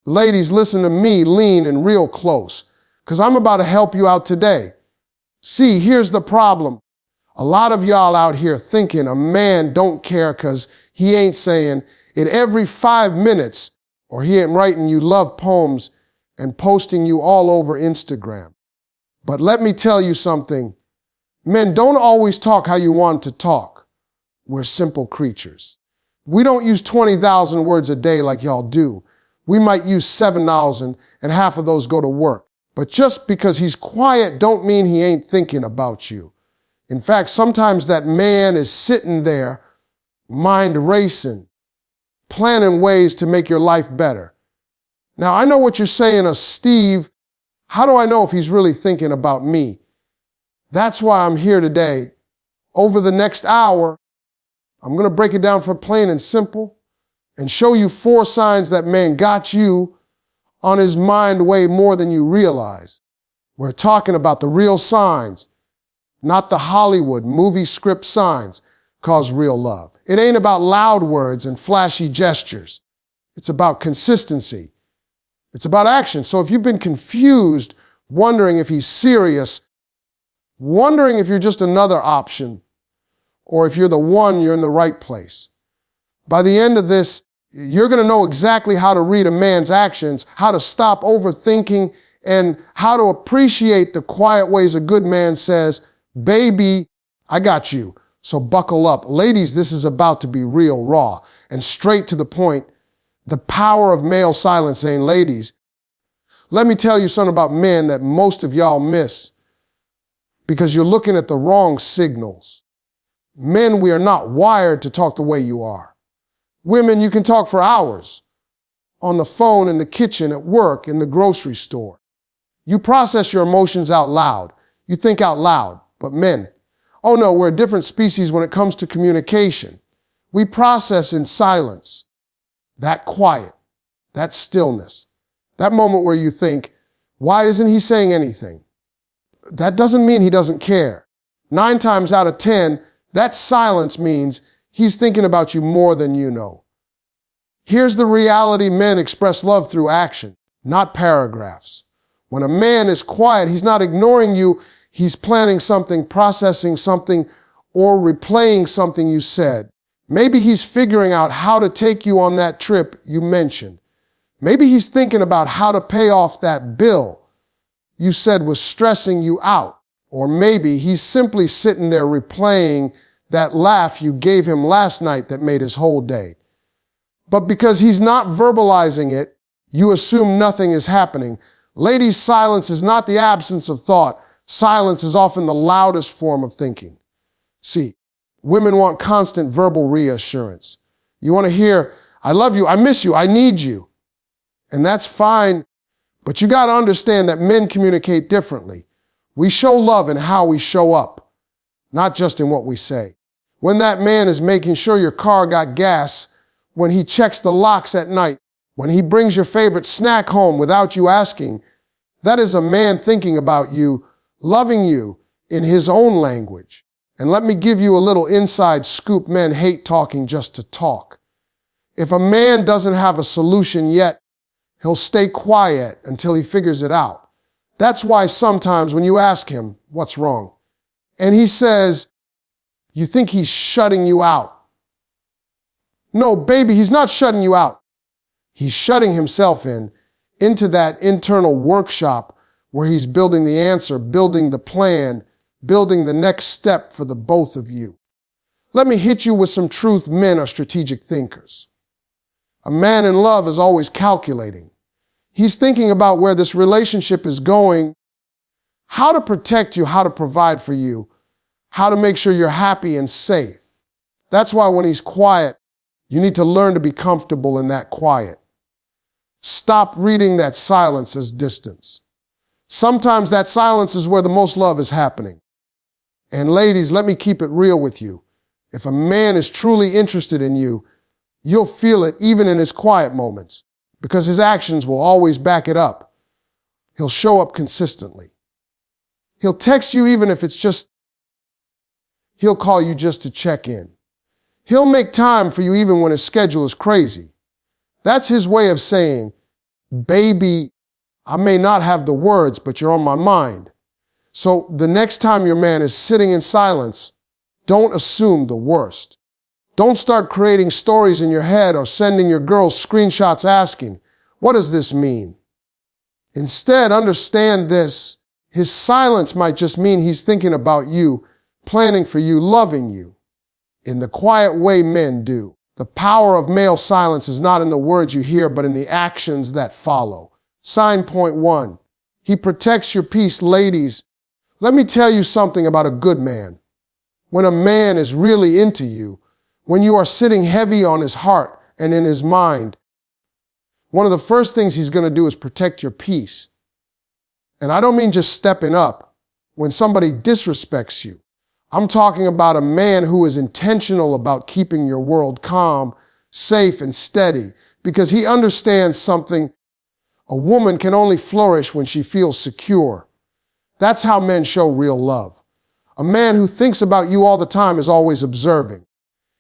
Ladies, listen to me, lean and real close, because I'm about to help you out today. See, here's the problem. A lot of y'all out here thinking a man don't care because he ain't saying it every 5 minutes, or he ain't writing you love poems and posting you all over Instagram. But let me tell you something. Men don't always talk how you want to talk. We're simple creatures. We don't use 20,000 words a day like y'all do. We might use 7,000 and half of those go to work. But just because he's quiet don't mean he ain't thinking about you. In fact, sometimes that man is sitting there, mind racing, planning ways to make your life better. Now, I know what you're saying, Steve, how do I know if he's really thinking about me? That's why I'm here today. Over the next hour, I'm going to break it down for plain and simple and show you 4 signs that man got you on his mind way more than you realize. We're talking about the real signs, not the Hollywood movie script signs, cause real love. It ain't about loud words and flashy gestures. It's about consistency. It's about action. So if you've been confused, wondering if he's serious, wondering if you're just another option, or if you're the one, you're in the right place. By the end of this, you're going to know exactly how to read a man's actions, how to stop overthinking, and how to appreciate the quiet ways a good man says, baby, I got you. So buckle up. Ladies, this is about to be real raw and straight to the point. The power of male silencing. Ladies, let me tell you something about men that most of y'all miss because you're looking at the wrong signals. Men, we are not wired to talk the way you are. Women, you can talk for hours on the phone, in the kitchen, at work, in the grocery store. You process your emotions out loud. You think out loud. But men, oh no, we're a different species when it comes to communication. We process in silence. That quiet, that stillness, that moment where you think, why isn't he saying anything? That doesn't mean he doesn't care. 9 times out of 10, that silence means he's thinking about you more than you know. Here's the reality: men express love through action, not paragraphs. When a man is quiet, he's not ignoring you. He's planning something, processing something, or replaying something you said. Maybe he's figuring out how to take you on that trip you mentioned. Maybe he's thinking about how to pay off that bill you said was stressing you out. Or maybe he's simply sitting there replaying that laugh you gave him last night that made his whole day. But because he's not verbalizing it, you assume nothing is happening. Ladies, silence is not the absence of thought. Silence is often the loudest form of thinking. See, women want constant verbal reassurance. You want to hear, I love you, I miss you, I need you. And that's fine, but you got to understand that men communicate differently. We show love in how we show up, not just in what we say. When that man is making sure your car got gas, when he checks the locks at night, when he brings your favorite snack home without you asking, that is a man thinking about you, loving you in his own language. And let me give you a little inside scoop. Men hate talking just to talk. If a man doesn't have a solution yet, he'll stay quiet until he figures it out. That's why sometimes when you ask him, what's wrong? And he says, you think he's shutting you out. No, baby, he's not shutting you out. He's shutting himself into that internal workshop where he's building the answer, building the plan, building the next step for the both of you. Let me hit you with some truth. Men are strategic thinkers. A man in love is always calculating. He's thinking about where this relationship is going, how to protect you, how to provide for you, how to make sure you're happy and safe. That's why when he's quiet, you need to learn to be comfortable in that quiet. Stop reading that silence as distance. Sometimes that silence is where the most love is happening. And ladies, let me keep it real with you. If a man is truly interested in you, you'll feel it even in his quiet moments, because his actions will always back it up. He'll show up consistently. He'll text you even if it's just, he'll call you just to check in. He'll make time for you even when his schedule is crazy. That's his way of saying, Baby, I may not have the words, but you're on my mind. So the next time your man is sitting in silence, don't assume the worst. Don't start creating stories in your head or sending your girls screenshots asking, what does this mean? Instead, understand this. His silence might just mean he's thinking about you, planning for you, loving you, in the quiet way men do. The power of male silence is not in the words you hear, but in the actions that follow. Sign point 1. He protects your peace, ladies. Let me tell you something about a good man. When a man is really into you, when you are sitting heavy on his heart and in his mind, one of the first things he's going to do is protect your peace. And I don't mean just stepping up when somebody disrespects you. I'm talking about a man who is intentional about keeping your world calm, safe, and steady, because he understands something. A woman can only flourish when she feels secure. That's how men show real love. A man who thinks about you all the time is always observing.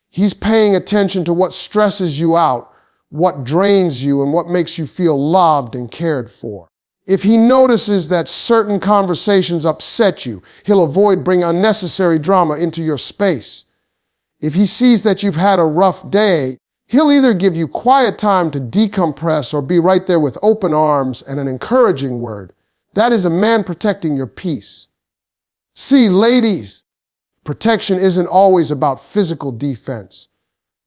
He's paying attention to what stresses you out, what drains you, and what makes you feel loved and cared for. If he notices that certain conversations upset you, he'll avoid bringing unnecessary drama into your space. If he sees that you've had a rough day, he'll either give you quiet time to decompress or be right there with open arms and an encouraging word. That is a man protecting your peace. See, ladies, protection isn't always about physical defense.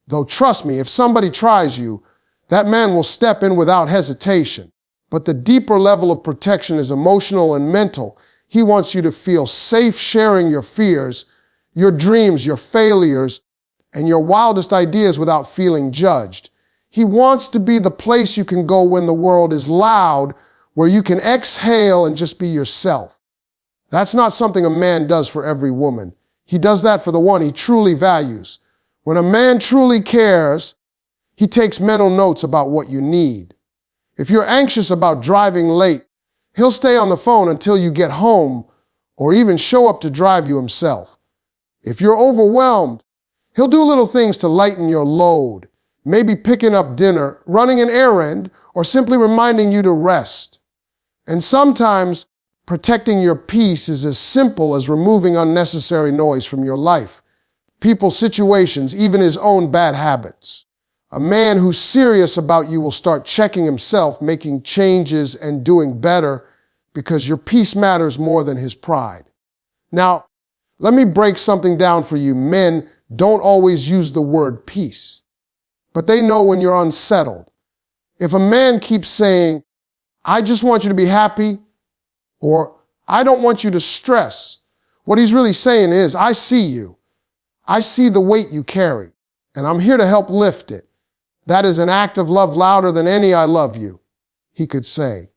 Though trust me, if somebody tries you, that man will step in without hesitation. But the deeper level of protection is emotional and mental. He wants you to feel safe sharing your fears, your dreams, your failures, and your wildest ideas without feeling judged. He wants to be the place you can go when the world is loud, where you can exhale and just be yourself. That's not something a man does for every woman. He does that for the one he truly values. When a man truly cares, he takes mental notes about what you need. If you're anxious about driving late, he'll stay on the phone until you get home or even show up to drive you himself. If you're overwhelmed, he'll do little things to lighten your load, maybe picking up dinner, running an errand, or simply reminding you to rest. And sometimes protecting your peace is as simple as removing unnecessary noise from your life, people, situations, even his own bad habits. A man who's serious about you will start checking himself, making changes, and doing better because your peace matters more than his pride. Now, let me break something down for you. Men don't always use the word peace, but they know when you're unsettled. If a man keeps saying, I just want you to be happy, or I don't want you to stress, what he's really saying is, I see you. I see the weight you carry, and I'm here to help lift it. That is an act of love louder than any I love you, he could say.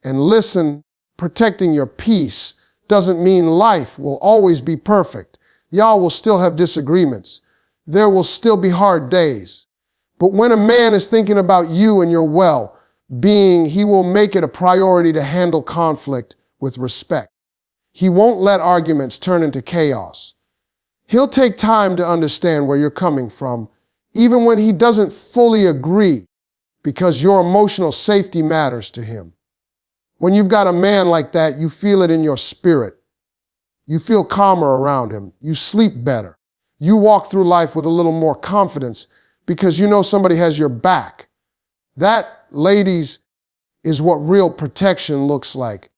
And listen, protecting your peace doesn't mean life will always be perfect. Y'all will still have disagreements. There will still be hard days. But when a man is thinking about you and your well-being, he will make it a priority to handle conflict with respect. He won't let arguments turn into chaos. He'll take time to understand where you're coming from, even when he doesn't fully agree, because your emotional safety matters to him. When you've got a man like that, you feel it in your spirit. You feel calmer around him. You sleep better. You walk through life with a little more confidence because you know somebody has your back. That, ladies, is what real protection looks like.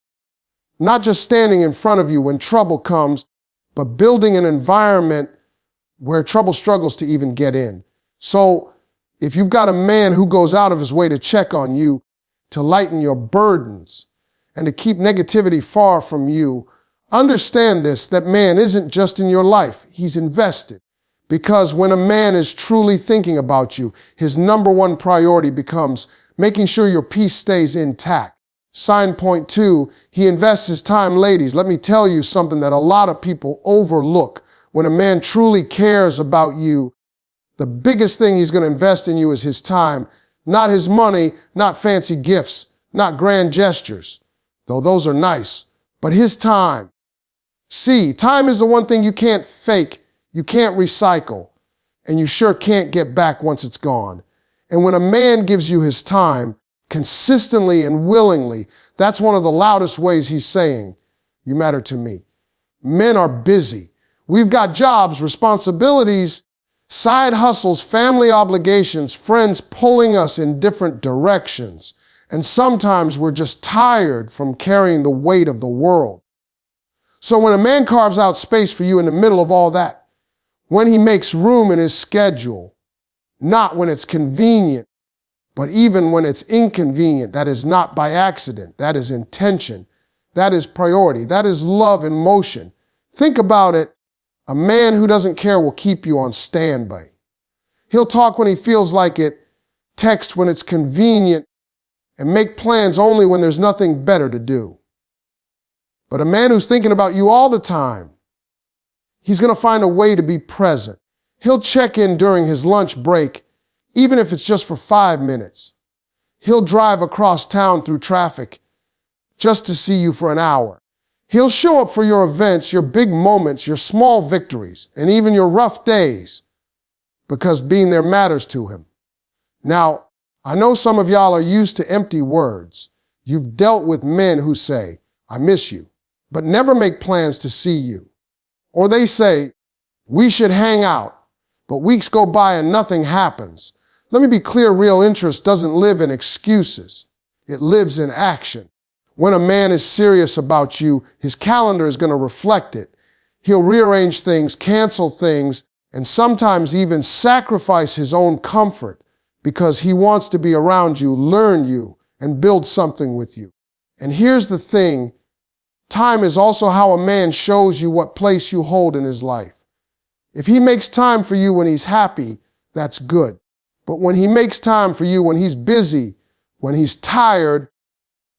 Not just standing in front of you when trouble comes, but building an environment where trouble struggles to even get in. So if you've got a man who goes out of his way to check on you, to lighten your burdens, and to keep negativity far from you, understand this, that man isn't just in your life, he's invested. Because when a man is truly thinking about you, his number one priority becomes making sure your peace stays intact. Sign point 2, he invests his time. Ladies, let me tell you something that a lot of people overlook. When a man truly cares about you, the biggest thing he's going to invest in you is his time, not his money, not fancy gifts, not grand gestures, though those are nice, but his time. See, time is the one thing you can't fake, you can't recycle, and you sure can't get back once it's gone. And when a man gives you his time, consistently and willingly, that's one of the loudest ways he's saying, you matter to me. Men are busy. We've got jobs, responsibilities, side hustles, family obligations, friends pulling us in different directions. And sometimes we're just tired from carrying the weight of the world. So when a man carves out space for you in the middle of all that, when he makes room in his schedule, not when it's convenient, but even when it's inconvenient, that is not by accident, that is intention, that is priority, that is love in motion. Think about it. A man who doesn't care will keep you on standby. He'll talk when he feels like it, text when it's convenient, and make plans only when there's nothing better to do. But a man who's thinking about you all the time, he's going to find a way to be present. He'll check in during his lunch break, even if it's just for 5 minutes. He'll drive across town through traffic just to see you for an hour. He'll show up for your events, your big moments, your small victories, and even your rough days, because being there matters to him. Now, I know some of y'all are used to empty words. You've dealt with men who say, I miss you, but never make plans to see you. Or they say, we should hang out, but weeks go by and nothing happens. Let me be clear, real interest doesn't live in excuses. It lives in action. When a man is serious about you, his calendar is going to reflect it. He'll rearrange things, cancel things, and sometimes even sacrifice his own comfort because he wants to be around you, learn you, and build something with you. And here's the thing, time is also how a man shows you what place you hold in his life. If he makes time for you when he's happy, that's good. But when he makes time for you when he's busy, when he's tired,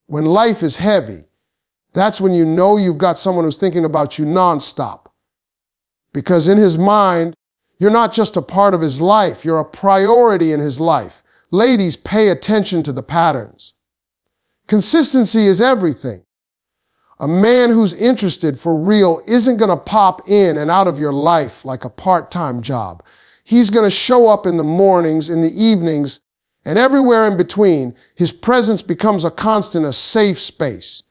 when life is heavy, that's when you know you've got someone who's thinking about you nonstop. Because in his mind, you're not just a part of his life, you're a priority in his life. Ladies, pay attention to the patterns. Consistency is everything. A man who's interested for real isn't going to pop in and out of your life like a part-time job. He's going to show up in the mornings, in the evenings, and everywhere in between. His presence becomes a constant, a safe space.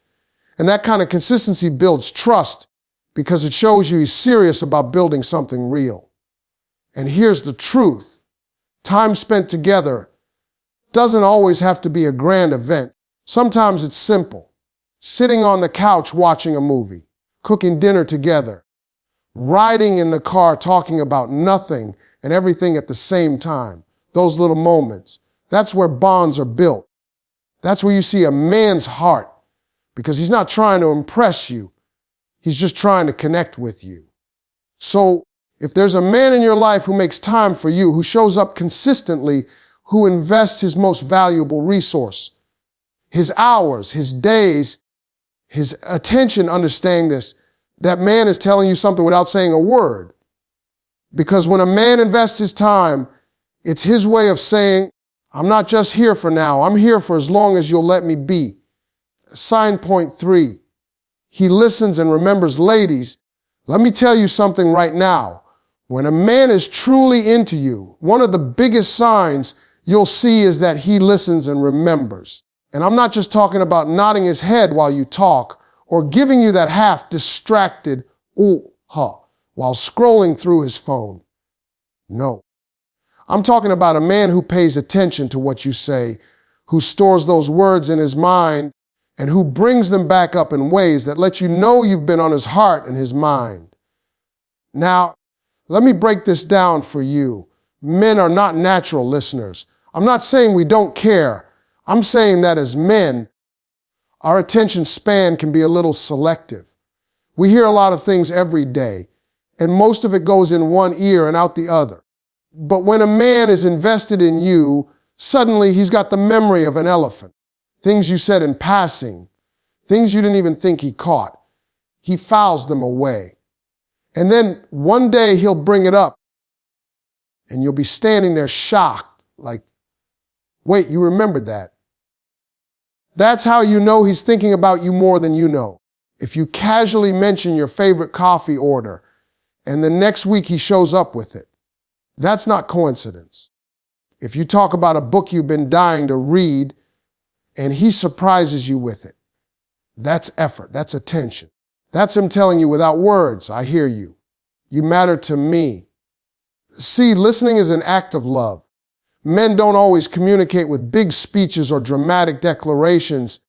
And that kind of consistency builds trust because it shows you he's serious about building something real. And here's the truth. Time spent together doesn't always have to be a grand event. Sometimes it's simple. Sitting on the couch watching a movie, cooking dinner together, riding in the car talking about nothing and everything at the same time. Those little moments. That's where bonds are built. That's where you see a man's heart, because he's not trying to impress you. He's just trying to connect with you. So if there's a man in your life who makes time for you, who shows up consistently, who invests his most valuable resource, his hours, his days, his attention, understand this, that man is telling you something without saying a word. Because when a man invests his time, it's his way of saying, I'm not just here for now, I'm here for as long as you'll let me be. Sign point 3, he listens and remembers. Ladies, let me tell you something right now. When a man is truly into you, one of the biggest signs you'll see is that he listens and remembers. And I'm not just talking about nodding his head while you talk or giving you that half distracted ooh, huh, while scrolling through his phone. No. I'm talking about a man who pays attention to what you say, who stores those words in his mind, and who brings them back up in ways that let you know you've been on his heart and his mind. Now, let me break this down for you. Men are not natural listeners. I'm not saying we don't care. I'm saying that as men, our attention span can be a little selective. We hear a lot of things every day, and most of it goes in one ear and out the other. But when a man is invested in you, suddenly he's got the memory of an elephant. Things you said in passing, things you didn't even think he caught. He files them away. And then one day he'll bring it up, and you'll be standing there shocked, like, wait, you remembered that? That's how you know he's thinking about you more than you know. If you casually mention your favorite coffee order, and the next week he shows up with it, that's not coincidence. If you talk about a book you've been dying to read, and he surprises you with it. That's effort. That's attention. That's him telling you without words, I hear you. You matter to me. See, listening is an act of love. Men don't always communicate with big speeches or dramatic declarations,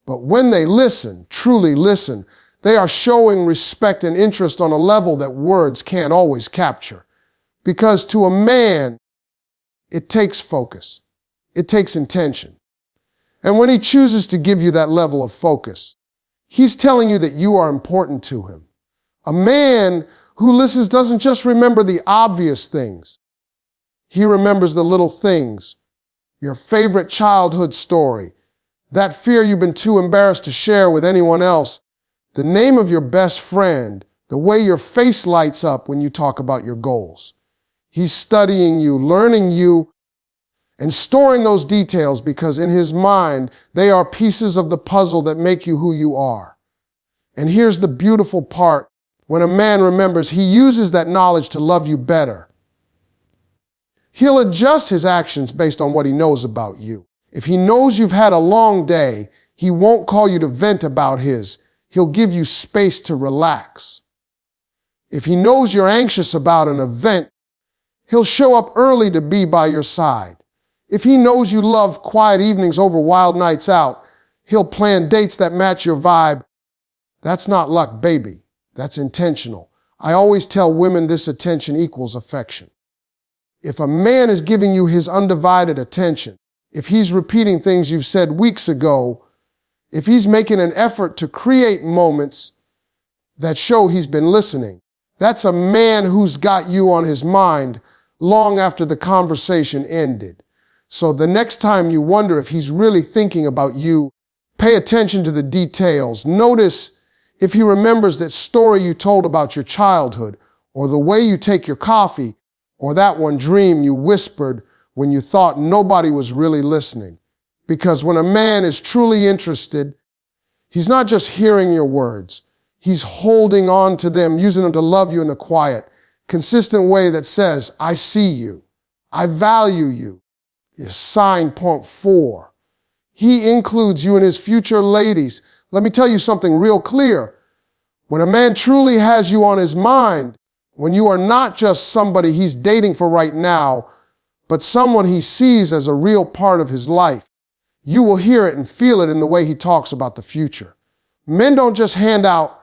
but when they listen, truly listen, they are showing respect and interest on a level that words can't always capture. Because to a man, it takes focus. It takes intention. And when he chooses to give you that level of focus, he's telling you that you are important to him. A man who listens doesn't just remember the obvious things. He remembers the little things, your favorite childhood story, that fear you've been too embarrassed to share with anyone else, the name of your best friend, the way your face lights up when you talk about your goals. He's studying you, learning you, and storing those details because in his mind, they are pieces of the puzzle that make you who you are. And here's the beautiful part. When a man remembers, he uses that knowledge to love you better. He'll adjust his actions based on what he knows about you. If he knows you've had a long day, he won't call you to vent about his. He'll give you space to relax. If he knows you're anxious about an event, he'll show up early to be by your side. If he knows you love quiet evenings over wild nights out, he'll plan dates that match your vibe. That's not luck, baby. That's intentional. I always tell women this attention equals affection. If a man is giving you his undivided attention, if he's repeating things you've said weeks ago, if he's making an effort to create moments that show he's been listening, that's a man who's got you on his mind long after the conversation ended. So the next time you wonder if he's really thinking about you, pay attention to the details. Notice if he remembers that story you told about your childhood, or the way you take your coffee, or that one dream you whispered when you thought nobody was really listening. Because when a man is truly interested, he's not just hearing your words, he's holding on to them, using them to love you in the quiet, consistent way that says, I see you, I value you. Sign point 4. He includes you in his future ladies. Let me tell you something real clear. When a man truly has you on his mind, when you are not just somebody he's dating for right now, but someone he sees as a real part of his life, you will hear it and feel it in the way he talks about the future. Men don't just hand out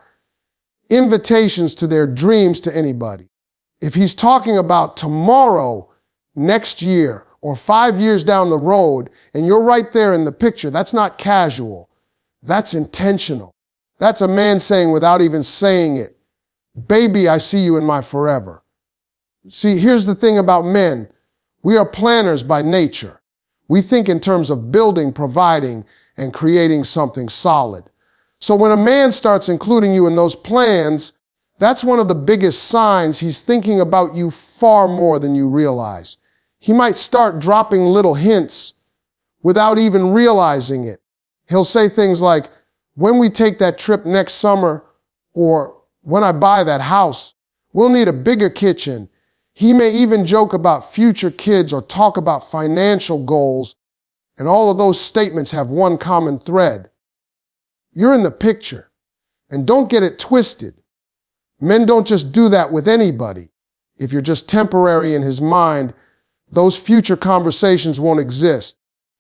invitations to their dreams to anybody. If he's talking about tomorrow, next year, or 5 years down the road, and you're right there in the picture, that's not casual. That's intentional. That's a man saying without even saying it, baby, I see you in my forever. See, here's the thing about men. We are planners by nature. We think in terms of building, providing, and creating something solid. So when a man starts including you in those plans, that's one of the biggest signs he's thinking about you far more than you realize. He might start dropping little hints without even realizing it. He'll say things like, when we take that trip next summer, or when I buy that house, we'll need a bigger kitchen. He may even joke about future kids or talk about financial goals, and all of those statements have one common thread. You're in the picture, and don't get it twisted. Men don't just do that with anybody. If you're just temporary in his mind, those future conversations won't exist.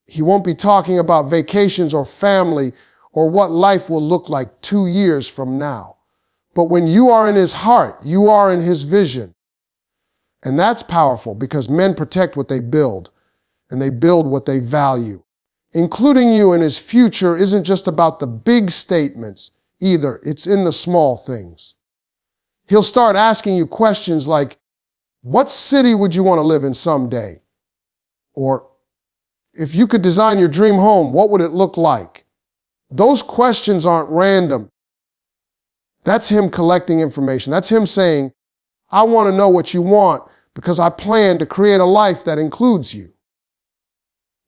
He won't be talking about vacations or family or what life will look like 2 years from now. But when you are in his heart, you are in his vision. And that's powerful because men protect what they build, and they build what they value. Including you in his future isn't just about the big statements either. It's in the small things. He'll start asking you questions like, what city would you want to live in someday? Or, if you could design your dream home, what would it look like? Those questions aren't random. That's him collecting information. That's him saying, I want to know what you want because I plan to create a life that includes you.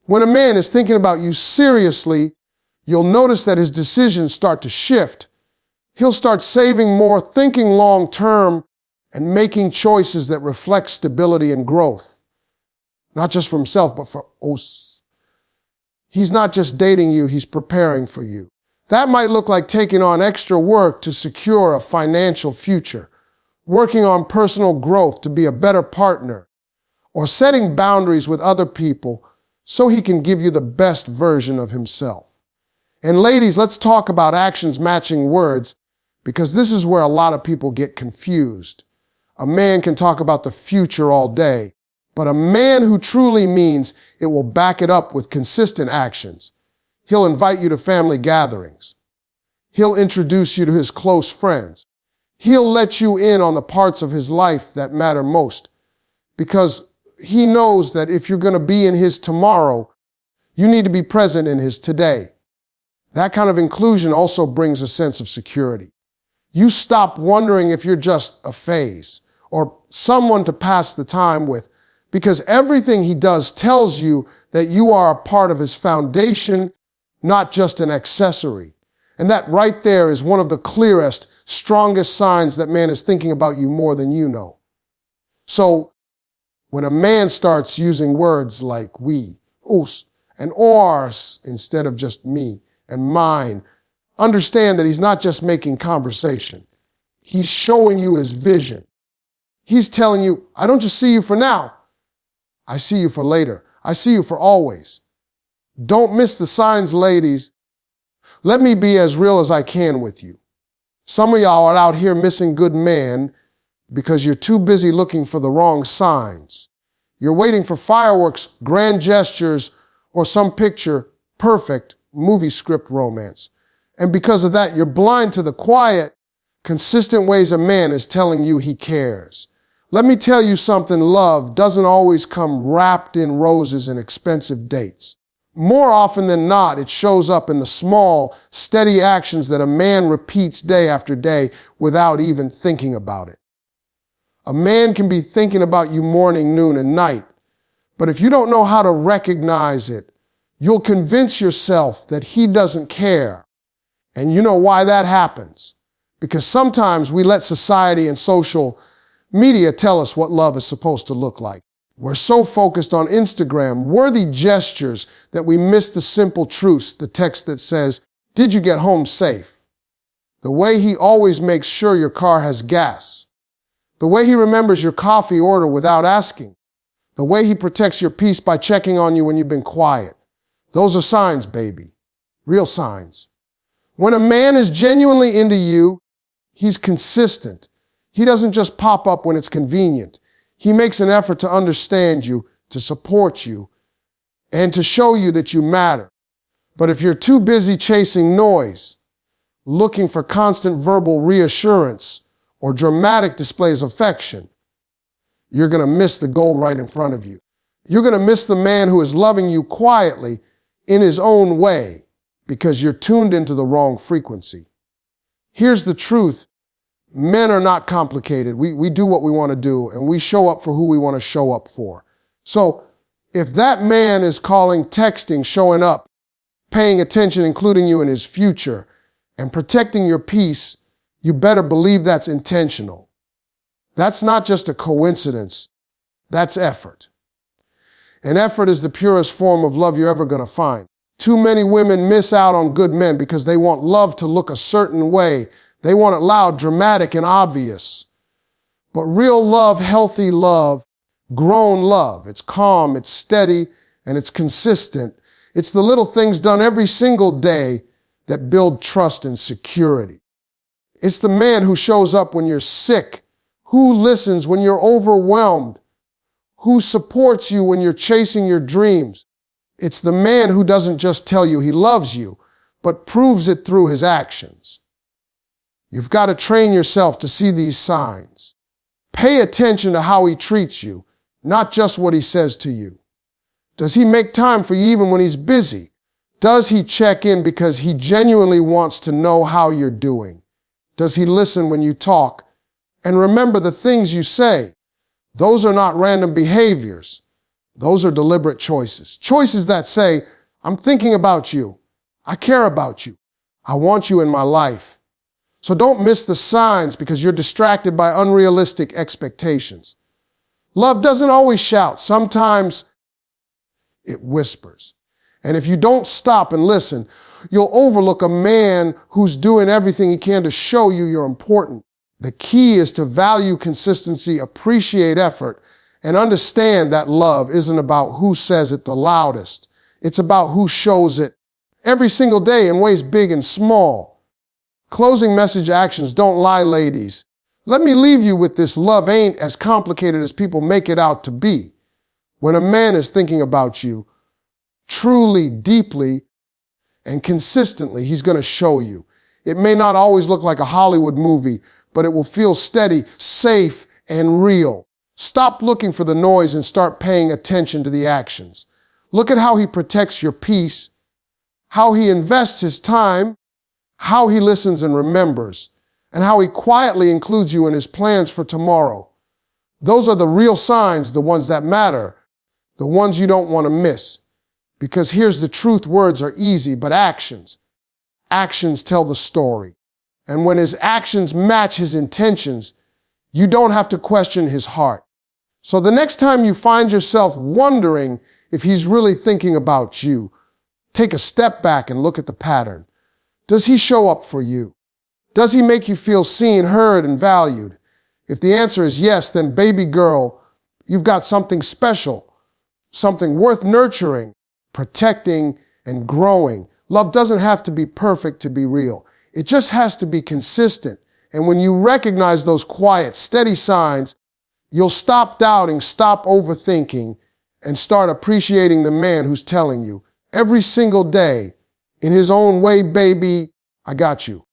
When a man is thinking about you seriously, you'll notice that his decisions start to shift. He'll start saving more, thinking long term, and making choices that reflect stability and growth. Not just for himself, but for us. He's not just dating you, he's preparing for you. That might look like taking on extra work to secure a financial future, working on personal growth to be a better partner, or setting boundaries with other people so he can give you the best version of himself. And ladies, let's talk about actions matching words, because this is where a lot of people get confused. A man can talk about the future all day, but a man who truly means it will back it up with consistent actions. He'll invite you to family gatherings. He'll introduce you to his close friends. He'll let you in on the parts of his life that matter most, because he knows that if you're going to be in his tomorrow, you need to be present in his today. That kind of inclusion also brings a sense of security. You stop wondering if you're just a phase or someone to pass the time with, because everything he does tells you that you are a part of his foundation, not just an accessory. And that right there is one of the clearest, strongest signs that man is thinking about you more than you know. So when a man starts using words like we, us, and ours instead of just me and mine, understand that he's not just making conversation. He's showing you his vision. He's telling you, I don't just see you for now. I see you for later. I see you for always. Don't miss the signs, ladies. Let me be as real as I can with you. Some of y'all are out here missing good men because you're too busy looking for the wrong signs. You're waiting for fireworks, grand gestures, or some picture perfect movie script romance. And because of that, you're blind to the quiet, consistent ways a man is telling you he cares. Let me tell you something, love doesn't always come wrapped in roses and expensive dates. More often than not, it shows up in the small, steady actions that a man repeats day after day without even thinking about it. A man can be thinking about you morning, noon, and night, but if you don't know how to recognize it, you'll convince yourself that he doesn't care. And you know why that happens? Because sometimes we let society and social media tell us what love is supposed to look like. We're so focused on Instagram, worthy gestures, that we miss the simple truths, the text that says, did you get home safe? The way he always makes sure your car has gas. The way he remembers your coffee order without asking. The way he protects your peace by checking on you when you've been quiet. Those are signs, baby. Real signs. When a man is genuinely into you, he's consistent. He doesn't just pop up when it's convenient. He makes an effort to understand you, to support you, and to show you that you matter. But if you're too busy chasing noise, looking for constant verbal reassurance or dramatic displays of affection, you're going to miss the gold right in front of you. You're going to miss the man who is loving you quietly in his own way because you're tuned into the wrong frequency. Here's the truth. Men are not complicated. We do what we want to do, and we show up for who we want to show up for. So if that man is calling, texting, showing up, paying attention, including you in his future, and protecting your peace, you better believe that's intentional. That's not just a coincidence. That's effort. And effort is the purest form of love you're ever going to find. Too many women miss out on good men because they want love to look a certain way. They want it loud, dramatic, and obvious. But real love, healthy love, grown love, it's calm, it's steady, and it's consistent. It's the little things done every single day that build trust and security. It's the man who shows up when you're sick, who listens when you're overwhelmed, who supports you when you're chasing your dreams. It's the man who doesn't just tell you he loves you, but proves it through his actions. You've got to train yourself to see these signs. Pay attention to how he treats you, not just what he says to you. Does he make time for you even when he's busy? Does he check in because he genuinely wants to know how you're doing? Does he listen when you talk and remember the things you say? Those are not random behaviors. Those are deliberate choices. Choices that say, I'm thinking about you. I care about you. I want you in my life. So don't miss the signs because you're distracted by unrealistic expectations. Love doesn't always shout. Sometimes it whispers. And if you don't stop and listen, you'll overlook a man who's doing everything he can to show you you're important. The key is to value consistency, appreciate effort, and understand that love isn't about who says it the loudest. It's about who shows it every single day in ways big and small. Closing message actions don't lie, ladies. Let me leave you with this: love ain't as complicated as people make it out to be. When a man is thinking about you, truly, deeply, and consistently, he's going to show you. It may not always look like a Hollywood movie, but it will feel steady, safe, and real. Stop looking for the noise and start paying attention to the actions. Look at how he protects your peace, how he invests his time, how he listens and remembers, and how he quietly includes you in his plans for tomorrow. Those are the real signs, the ones that matter, the ones you don't want to miss. Because here's the truth: words are easy, but actions tell the story. And when his actions match his intentions, you don't have to question his heart. So the next time you find yourself wondering if he's really thinking about you, take a step back and look at the pattern. Does he show up for you? Does he make you feel seen, heard, and valued? If the answer is yes, then baby girl, you've got something special, something worth nurturing, protecting, and growing. Love doesn't have to be perfect to be real. It just has to be consistent. And when you recognize those quiet, steady signs, you'll stop doubting, stop overthinking, and start appreciating the man who's telling you every single day, in his own way, baby, I got you.